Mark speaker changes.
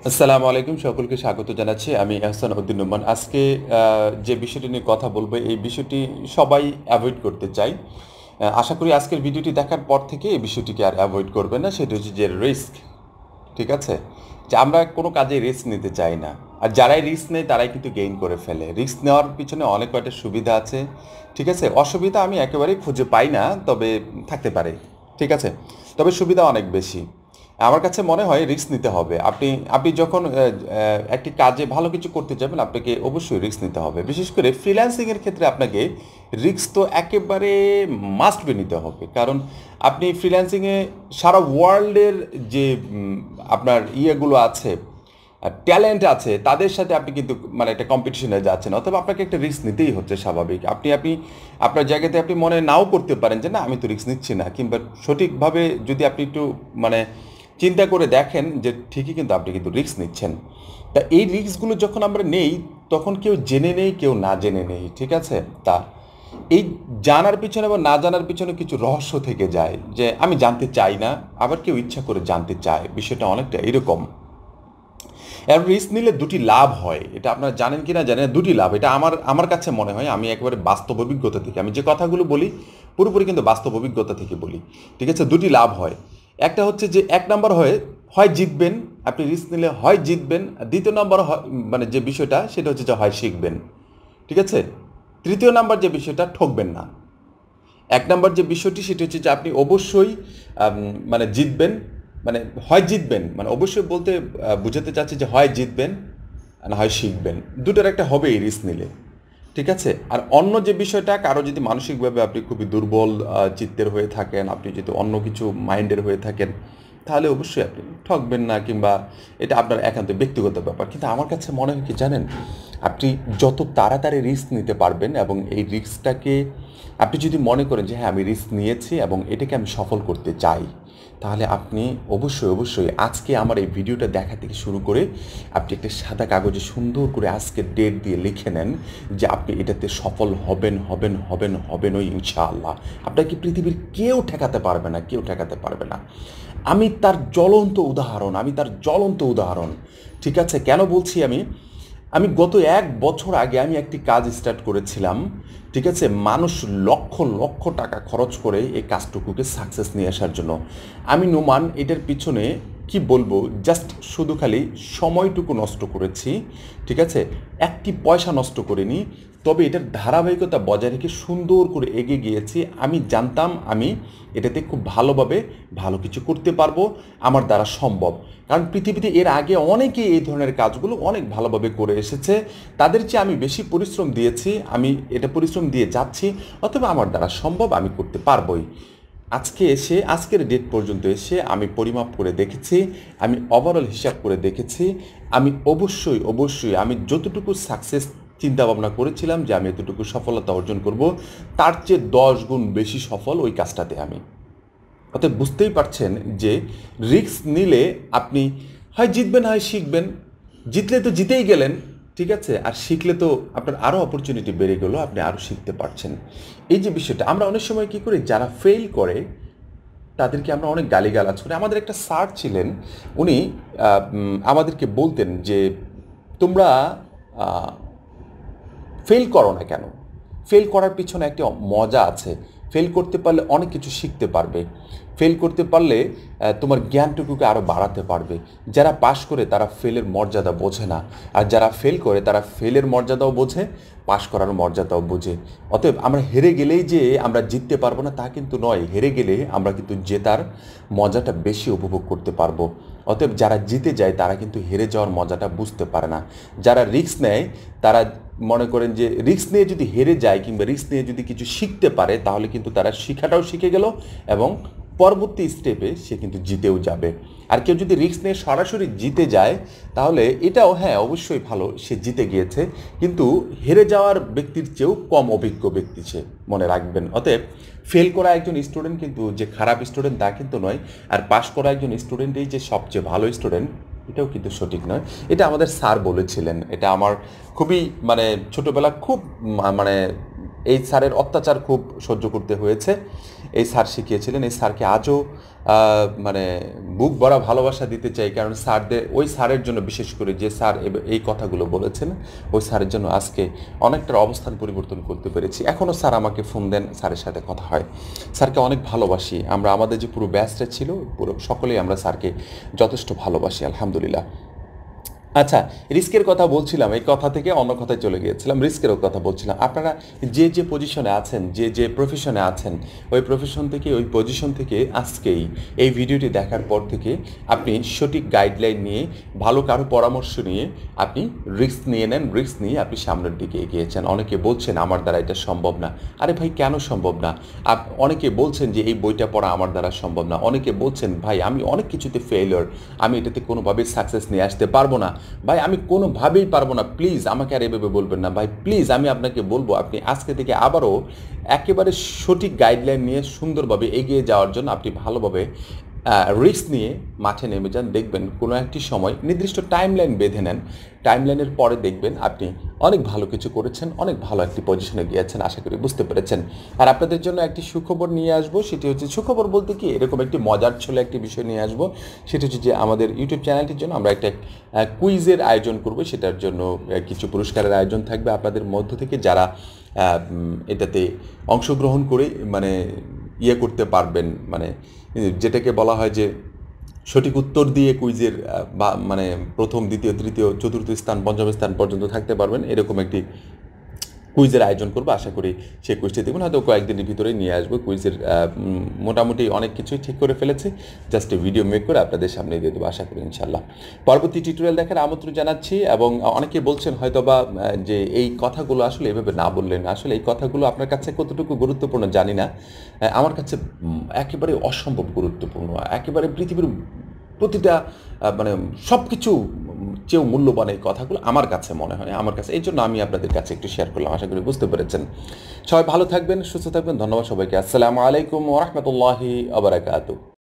Speaker 1: আসসালামু আলাইকুম, সকলকে স্বাগত জানাচ্ছি। আমি আহসান উদ্দিন নোমান। আজকে যে বিষয়টি নিয়ে কথা বলবো, এই বিষয়টি সবাই অ্যাভয়েড করতে চাই। আশা করি আজকের ভিডিওটি দেখার পর থেকে এই বিষয়টিকে আর অ্যাভয়েড করবে না। সেটা হচ্ছে যে রিস্ক। ঠিক আছে, যে আমরা কোনো কাজে রিস্ক নিতে চাই না, আর যারাই রিস্ক নেয় তারাই কিন্তু গেইন করে ফেলে। রিস্ক নেওয়ার পিছনে অনেক কয়টা সুবিধা আছে। ঠিক আছে, অসুবিধা আমি একেবারেই খুঁজে পাই না, তবে থাকতে পারে। ঠিক আছে, তবে সুবিধা অনেক বেশি। আমার কাছে মনে হয় রিস্ক নিতে হবে। আপনি আপনি যখন একটি কাজে ভালো কিছু করতে যাবেন, আপনাকে অবশ্যই রিস্ক নিতে হবে। বিশেষ করে ফ্রিল্যান্সিংয়ের ক্ষেত্রে আপনাকে রিস্ক তো একেবারে মাস্ট বি নিতে হবে। কারণ আপনি ফ্রিল্যান্সিংয়ে সারা ওয়ার্ল্ডের যে আপনার ইয়েগুলো আছে, ট্যালেন্ট আছে, তাদের সাথে আপনি কিন্তু মানে একটা কম্পিটিশনে যাচ্ছেন, অথবা আপনাকে একটা রিস্ক নিতেই হচ্ছে, স্বাভাবিক। আপনি আপনি আপনার জায়গাতে আপনি মনে নাও করতে পারেন যে না, আমি তো রিস্ক নিচ্ছি না, কিংবা সঠিকভাবে যদি আপনি একটু মানে চিন্তা করে দেখেন যে ঠিকই কিন্তু আপনি কিন্তু রিস্ক নিচ্ছেন। তা এই রিস্কগুলো যখন আমরা নেই, তখন কেউ জেনে নেই, কেউ না জেনে নেই। ঠিক আছে, তা এই জানার পিছনে বা না জানার পিছনে কিছু রহস্য থেকে যায়, যে আমি জানতে চাই না, আবার কেউ ইচ্ছা করে জানতে চায়। বিষয়টা অনেকটা এরকম। এর রিস্ক নিলে দুটি লাভ হয়, এটা আপনারা জানেন কি না জানেন, দুটি লাভ। এটা আমার আমার কাছে মনে হয়, আমি একেবারে বাস্তব অভিজ্ঞতা থেকে, আমি যে কথাগুলো বলি পুরোপুরি কিন্তু বাস্তব অভিজ্ঞতা থেকে বলি। ঠিক আছে, দুটি লাভ হয়। একটা হচ্ছে যে এক নম্বর হয় জিতবেন। আপনি রিস্ক নিলে হয় জিতবেন। আর দ্বিতীয় নম্বর মানে যে বিষয়টা, সেটা হচ্ছে যে হয় শিখবেন। ঠিক আছে, তৃতীয় নাম্বার যে বিষয়টা, ঠকবেন না। এক নাম্বার যে বিষয়টি, সেটা হচ্ছে যে আপনি অবশ্যই মানে জিতবেন। মানে হয় জিতবেন, মানে অবশ্যই বলতে বুঝাতে চাচ্ছি যে হয় জিতবেন না হয় শিখবেন, দুটোর একটা হবে এই রিস্ক নিলে। ঠিক আছে, আর অন্য যে বিষয়টা, কারো যদি মানসিকভাবে আপনি খুবই দুর্বল চিত্তের হয়ে থাকেন, আপনি যদি অন্য কিছু মাইন্ডের হয়ে থাকেন, তাহলে অবশ্যই আপনি ঠকবেন না, কিংবা এটা আপনার একান্ত ব্যক্তিগত ব্যাপার। কিন্তু আমার কাছে মনে হয় কি জানেন, আপনি যত তাড়াতাড়ি রিস্ক নিতে পারবেন, এবং এই রিস্কটাকে আপনি যদি মনে করেন যে হ্যাঁ, আমি রিস্ক নিয়েছি এবং এটাকে আমি সফল করতে চাই, তাহলে আপনি অবশ্যই অবশ্যই আজকে আমার এই ভিডিওটা দেখা থেকে শুরু করে আপনি একটা সাদা কাগজে সুন্দর করে আজকের ডেট দিয়ে লিখে নেন যে আপনি এটাতে সফল হবেন হবেন হবেন হবেনই, ইনশাআল্লাহ। আপনাকে পৃথিবীর কেউ ঠেকাতে পারবে না, কেউ ঠেকাতে পারবে না। আমি তার জ্বলন্ত উদাহরণ, আমি তার জ্বলন্ত উদাহরণ। ঠিক আছে, কেন বলছি আমি, আমি গত 1 বছর আগে আমি একটি কাজ স্টার্ট করেছিলাম। ঠিক আছে, মানুষ লক্ষ লক্ষ টাকা খরচ করে এই কাজটুকুকে সাকসেস নিয়ে আসার জন্য। আমি নোমান এটার পিছনে কি বলবো, জাস্ট শুধু খালি সময়টুকু নষ্ট করেছি। ঠিক আছে, একটি পয়সা নষ্ট করিনি, তবে এটার ধারাবাহিকতা বজায় রেখে সুন্দর করে এগিয়ে গিয়েছি। আমি জানতাম আমি এটাতে খুব ভালোভাবে ভালো কিছু করতে পারবো, আমার দ্বারা সম্ভব। কারণ পৃথিবীতে এর আগে অনেকে এই ধরনের কাজগুলো অনেক ভালোভাবে করে এসেছে, তাদের চেয়ে আমি বেশি পরিশ্রম দিয়েছি, আমি এটা পরিশ্রম দিয়ে যাচ্ছি, অথবা আমার দ্বারা সম্ভব, আমি করতে পারবোই। আজকে এসে, আজকের ডেট পর্যন্ত এসে আমি পরিমাপ করে দেখেছি, আমি ওভারঅল হিসাব করে দেখেছি, আমি অবশ্যই অবশ্যই আমি যতটুকু সাকসেস চিন্তা ভাবনা করেছিলাম যে আমি এতটুকু সফলতা অর্জন করব, তার চেয়ে 10 গুণ বেশি সফল ওই কাজটাতে আমি। অতএব বুঝতেই পারছেন যে রিস্ক নিলে আপনি হয় জিতবেন হয় শিখবেন। জিতলে তো জিতেই গেলেন, ঠিক আছে, আর শিখলে তো আপনার আরও অপরচুনিটি বেড়ে গেলো, আপনি আরও শিখতে পারছেন। এই যে বিষয়টা, আমরা অনেক সময় কী করি, যারা ফেল করে তাদেরকে আমরা অনেক গালিগালাজ করি। আমাদের একটা স্যার ছিলেন, উনি আমাদেরকে বলতেন যে তোমরা ফেল করো না কেন, ফেল করার পিছনে একটা মজা আছে। ফেল করতে পারলে অনেক কিছু শিখতে পারবে, ফেল করতে পারলে তোমার জ্ঞানটুকুকে আরও বাড়াতে পারবে। যারা পাশ করে তারা ফেলের মর্যাদা বোঝে না, আর যারা ফেল করে তারা ফেলের মর্যাদাও বোঝে, পাশ করার মর্যাদাও বোঝে। অতএব আমরা হেরে গেলেই যে আমরা জিততে পারবো না তা কিন্তু নয়, হেরে গেলে আমরা কিন্তু জেতার মজাটা বেশি উপভোগ করতে পারবো। অতএব যারা জিতে যায় তারা কিন্তু হেরে যাওয়ার মজাটা বুঝতে পারে না। যারা রিস্ক নেয় তারা মনে করেন যে রিস্ক নিয়ে যদি হেরে যায়, কিংবা রিস্ক নিয়ে যদি কিছু শিখতে পারে, তাহলে কিন্তু তারা শিখাটাও শিখে গেল, এবং পরবর্তী স্টেপে সে কিন্তু জিতেও যাবে। আর কেউ যদি রিস্ক নিয়ে সরাসরি জিতে যায়, তাহলে এটাও হ্যাঁ অবশ্যই ভালো, সে জিতে গিয়েছে, কিন্তু হেরে যাওয়ার ব্যক্তির চেয়েও কম অভিজ্ঞ ব্যক্তি সে, মনে রাখবেন। অতএব ফেল করা একজন স্টুডেন্ট কিন্তু যে খারাপ স্টুডেন্ট তা কিন্তু নয়, আর পাশ করা একজন স্টুডেন্টই যে সবচেয়ে ভালো স্টুডেন্ট, এটাও কিন্তু সঠিক নয়। এটা আমাদের স্যার বলেছিলেন, এটা আমার খুবই মানে ছোটোবেলা খুব মানে এই স্যারের অত্যাচার খুব সহ্য করতে হয়েছে। এই স্যার শিখিয়েছিলেন। এই স্যারকে আজও মানে বুক ভরা ভালোবাসা দিতে চাই, কারণ ওই স্যারের জন্য, বিশেষ করে যে স্যার এই কথাগুলো বলেছেন, ওই স্যারের জন্য আজকে অনেকটা অবস্থান পরিবর্তন করতে পেরেছি। এখনও স্যার আমাকে ফোন দেন, স্যারের সাথে কথা হয়। স্যারকে অনেক ভালোবাসি আমরা, আমাদের যে পুরো ব্যাচটা ছিল পুরো সকলেই আমরা স্যারকে যথেষ্ট ভালোবাসি আলহামদুলিল্লাহ। আচ্ছা, রিস্কের কথা বলছিলাম, এই কথা থেকে অন্য কথায় চলে গিয়েছিলাম। রিস্কেরও কথা বলছিলাম। আপনারা যে পজিশনে আছেন, যে প্রফেশনে আছেন, ওই প্রফেশন থেকে, ওই পজিশন থেকে আজকেই এই ভিডিওটি দেখার পর থেকে আপনি সঠিক গাইডলাইন নিয়ে, ভালো কারো পরামর্শ নিয়ে আপনি রিস্ক নিয়ে নেন। রিস্ক নিয়ে আপনি সামনের দিকে এগিয়েছেন। অনেকে বলছেন আমার দ্বারা এটা সম্ভব না। আরে ভাই, কেন সম্ভব না? অনেকে বলছেন যে এই বইটা পড়া আমার দ্বারা সম্ভব না। অনেকে বলছেন ভাই আমি অনেক কিছুতে ফেলিওর, আমি এটাতে কোনোভাবেই সাকসেস নিয়ে আসতে পারবো না। ভাই আমি কোনোভাবেই পারবো না, প্লিজ আমাকে আর এভাবে বলবেন না ভাই, প্লিজ। আমি আপনাকে বলবো আপনি আজকে থেকে আবারও একেবারে সঠিক গাইডলাইন নিয়ে সুন্দরভাবে এগিয়ে যাওয়ার জন্য আপনি ভালোভাবে রিস্ক নিয়ে মাঠে নেমে যান। দেখবেন কোনো একটি সময় নির্দিষ্ট টাইমলাইন বেঁধে নেন, টাইমলাইনের পরে দেখবেন আপনি অনেক ভালো কিছু করেছেন, অনেক ভালো একটি পজিশনে গিয়েছেন, আশা করি বুঝতে পেরেছেন। আর আপনাদের জন্য একটি সুখবর নিয়ে আসবো, সেটি হচ্ছে, সুখবর বলতে কি, এরকম একটি মজার ছলে একটি বিষয় নিয়ে আসবো। সেটি হচ্ছে যে আমাদের ইউটিউব চ্যানেলটির জন্য আমরা একটা কুইজের আয়োজন করব। সেটার জন্য কিছু পুরস্কারের আয়োজন থাকবে আপনাদের মধ্য থেকে, যারা এটাতে অংশগ্রহণ করে মানে করতে পারবেন, মানে যেটাকে বলা হয় যে সঠিক উত্তর দিয়ে কুইজের মানে প্রথম, দ্বিতীয়, তৃতীয়, চতুর্থ স্থান, পঞ্চম স্থান পর্যন্ত থাকতে পারবেন, এরকম একটি কুইজের আয়োজন করবো। আশা করি সেই কুইজটি দেখুন, হয়তো কয়েকদিনের ভিতরেই নিয়ে আসবো। কুইজের মোটামুটি অনেক কিছুই ঠিক করে ফেলেছে, জাস্ট ভিডিও মেক করে আপনাদের সামনে দিয়ে দেবো আশা করি ইনশাল্লাহ। পরবর্তী টিউটোরিয়াল দেখার আমন্ত্রণ জানাচ্ছি। এবং অনেকে বলছেন হয়তোবা যে এই কথাগুলো আসলে এভাবে না বললেন, আসলে এই কথাগুলো আপনার কাছে কতটুকু গুরুত্বপূর্ণ জানি না, আমার কাছে একেবারে অসম্ভব গুরুত্বপূর্ণ, একেবারে পৃথিবীর প্রতিটা মানে সব কিছু চেয়েও মূল্যবান এই কথাগুলো আমার কাছে মনে হয়, আমার কাছে। এই জন্য আমি আপনাদের কাছে একটু শেয়ার করলাম, আশা করি বুঝতে পেরেছেন। সবাই ভালো থাকবেন, সুস্থ থাকবেন। ধন্যবাদ সবাইকে। আসসালামু আলাইকুম ওয়া রাহমাতুল্লাহি ওয়া বারাকাতুহু।